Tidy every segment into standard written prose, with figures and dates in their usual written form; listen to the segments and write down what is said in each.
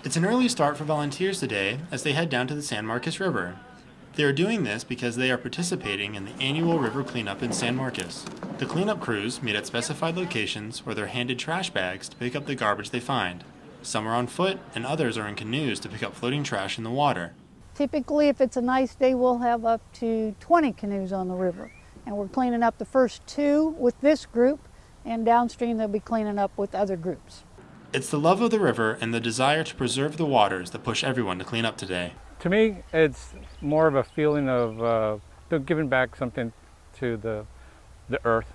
It's an early start for volunteers today as they head down to the San Marcos River. They are doing this because they are participating in the annual river cleanup in San Marcos. The cleanup crews meet at specified locations where they're handed trash bags to pick up the garbage they find. Some are on foot and others are in canoes to pick up floating trash in the water. Typically, if it's a nice day, we'll have up to 20 canoes on the river. And we're cleaning up the first 2 with this group, and downstream they'll be cleaning up with other groups. It's the love of the river and the desire to preserve the waters that push everyone to clean up today. To me, it's more of a feeling of giving back something to the earth,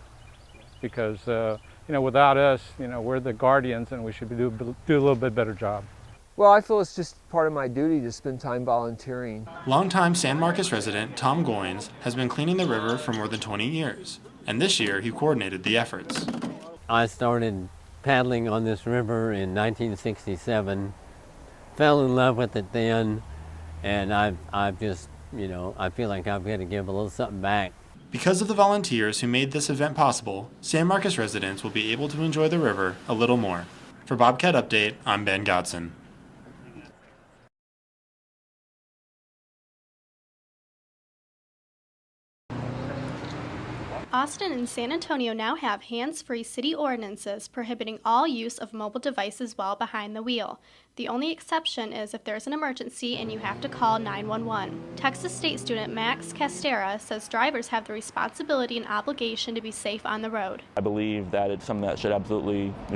because without us, we're the guardians, and we should do a little bit better job. Well, I feel it's just part of my duty to spend time volunteering. Longtime San Marcos resident Tom Goins has been cleaning the river for more than 20 years, and this year he coordinated the efforts. I started paddling on this river in 1967, fell in love with it then, and I've just, I feel like I've got to give a little something back. Because of the volunteers who made this event possible, San Marcos residents will be able to enjoy the river a little more. For Bobcat Update, I'm Ben Godson. Austin and San Antonio now have hands-free city ordinances prohibiting all use of mobile devices while behind the wheel. The only exception is if there's an emergency and you have to call 911. Texas State student Max Castera says drivers have the responsibility and obligation to be safe on the road. I believe that it's something that we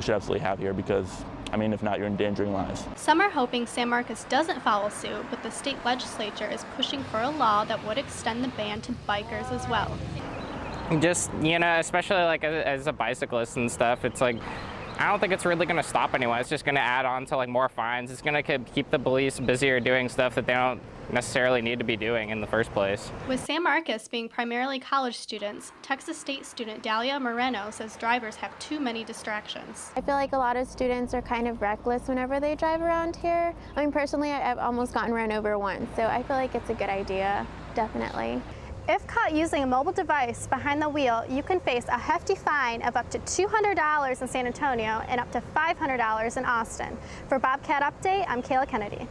should absolutely have here because, if not, you're endangering lives. Some are hoping San Marcos doesn't follow suit, but the state legislature is pushing for a law that would extend the ban to bikers as well. Just, especially like as a bicyclist and stuff, it's like, I don't think it's really going to stop anyone. It's just going to add on to more fines. It's going to keep the police busier doing stuff that they don't necessarily need to be doing in the first place. With San Marcos being primarily college students, Texas State student Dalia Moreno says drivers have too many distractions. I feel like a lot of students are kind of reckless whenever they drive around here. Personally, I've almost gotten run over once, so I feel like it's a good idea, definitely. If caught using a mobile device behind the wheel, you can face a hefty fine of up to $200 in San Antonio and up to $500 in Austin. For Bobcat Update, I'm Kayla Kennedy.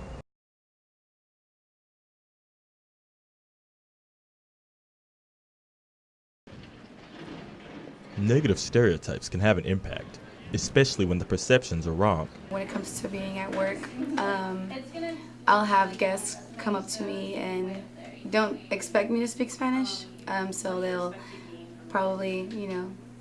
Negative stereotypes can have an impact, especially when the perceptions are wrong. When it comes to being at work, I'll have guests come up to me and don't expect me to speak Spanish, so they'll probably,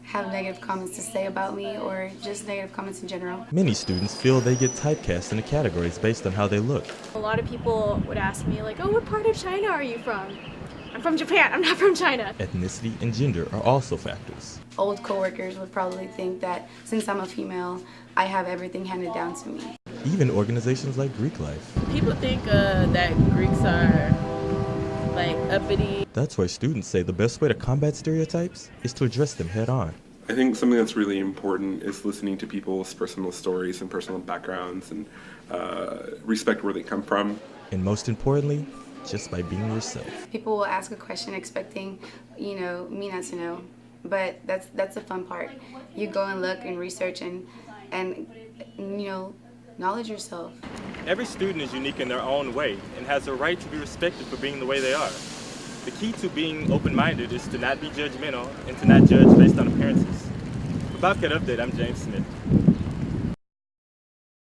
have negative comments to say about me or just negative comments in general. Many students feel they get typecast into categories based on how they look. A lot of people would ask me oh, what part of China are you from? I'm from Japan, I'm not from China. Ethnicity and gender are also factors. Old coworkers would probably think that since I'm a female, I have everything handed down to me. Even organizations like Greek Life. People think that Greeks are uppity. That's why students say the best way to combat stereotypes is to address them head on. I think something that's really important is listening to people's personal stories and personal backgrounds and respect where they come from. And most importantly, just by being yourself. People will ask a question expecting, me not to know, but that's the fun part. You go and look and research and knowledge yourself. Every student is unique in their own way and has a right to be respected for being the way they are. The key to being open-minded is to not be judgmental and to not judge based on appearances. For Bobcat Update, I'm James Smith.